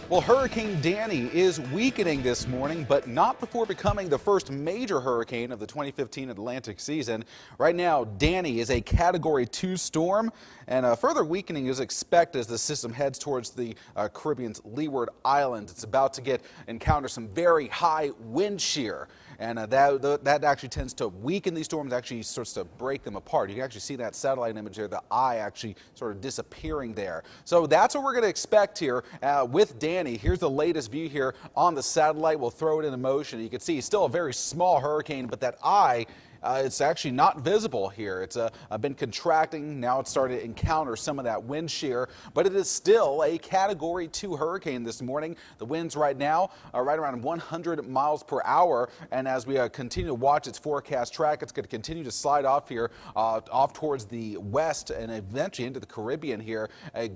Well, Hurricane Danny is weakening this morning, but not before becoming the first major hurricane of the 2015 Atlantic season. Right now, Danny is a Category 2 storm, and further weakening is expected as the system heads towards the Caribbean's Leeward Island. It's about to encounter some very high wind shear, and that actually tends to weaken these storms, actually starts to break them apart. You can actually see that satellite image there, the eye actually sort of disappearing there. So that's what we're going to expect here with Danny. Here's the latest view here on the satellite. We'll throw it into motion. You can see still a very small hurricane, but that eye, it's actually not visible here. It's been contracting. Now it's started to encounter some of that wind shear, but it is still a Category 2 hurricane this morning. The winds right now are right around 100 miles per hour, and as we continue to watch its forecast track, it's going to continue to slide off here, off towards the west and eventually into the Caribbean here,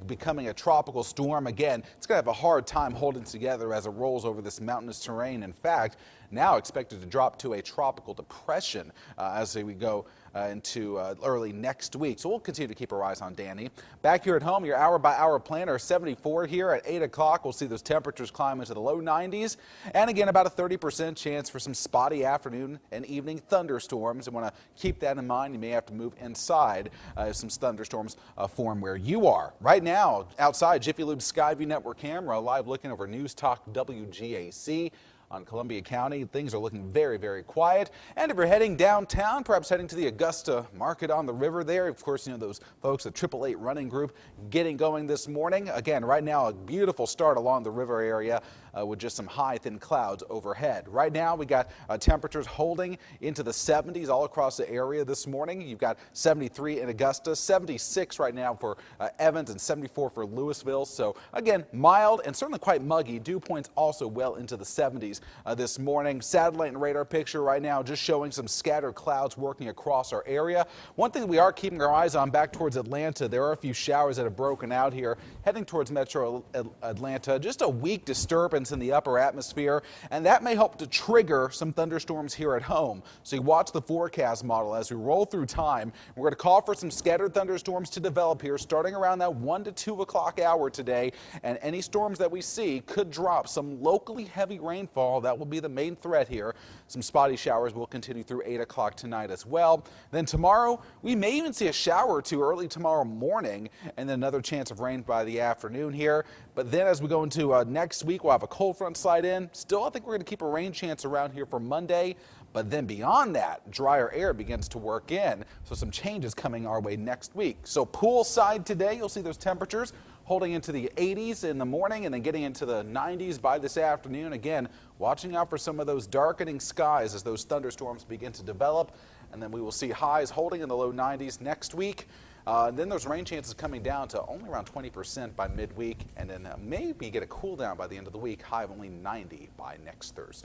becoming a tropical storm. Again, it's going to have a hard time holding together as it rolls over this mountainous terrain. In fact, now expected to drop to a tropical depression as we go into early next week. So we'll continue to keep our eyes on Danny. Back here at home, your hour-by-hour planner, 74 here at 8 o'clock. We'll see those temperatures climb into the low 90s. And again, about a 30% chance for some spotty afternoon and evening thunderstorms. You want to keep that in mind. You may have to move inside if some thunderstorms form where you are. Right now, outside Jiffy Lube's Skyview Network camera, live looking over News Talk WGAC. On Columbia County, things are looking very, very quiet. And if you're heading downtown, perhaps heading to the Augusta Market on the river there, of course, you know, those folks at 888 Running Group getting going this morning. Again, right now, a beautiful start along the river area with just some high, thin clouds overhead. Right now, we got temperatures holding into the 70s all across the area this morning. You've got 73 in Augusta, 76 right now for Evans, and 74 for Louisville. So, again, mild and certainly quite muggy. Dew points also well into the 70s. This morning. Satellite and radar picture right now just showing some scattered clouds working across our area. One thing we are keeping our eyes on back towards Atlanta, there are a few showers that have broken out here heading towards metro Atlanta. Just a weak disturbance in the upper atmosphere, and that may help to trigger some thunderstorms here at home. So you watch the forecast model as we roll through time. We're going to call for some scattered thunderstorms to develop here starting around that 1 to 2 o'clock hour today, and any storms that we see could drop some locally heavy rainfall. That will be the main threat here. Some spotty showers will continue through 8 o'clock tonight as well. Then tomorrow, we may even see a shower or two early tomorrow morning, and then another chance of rain by the afternoon here. But then as we go into next week, we'll have a cold front slide in. Still, I think we're going to keep a rain chance around here for Monday. But then beyond that, drier air begins to work in. So some changes coming our way next week. So poolside today, you'll see those temperatures holding into the 80s in the morning and then getting into the 90s by this afternoon. Again, watching out for some of those darkening skies as those thunderstorms begin to develop. And then we will see highs holding in the low 90s next week. Then those rain chances coming down to only around 20% by midweek, and then maybe get a cool down by the end of the week, high of only 90 by next Thursday.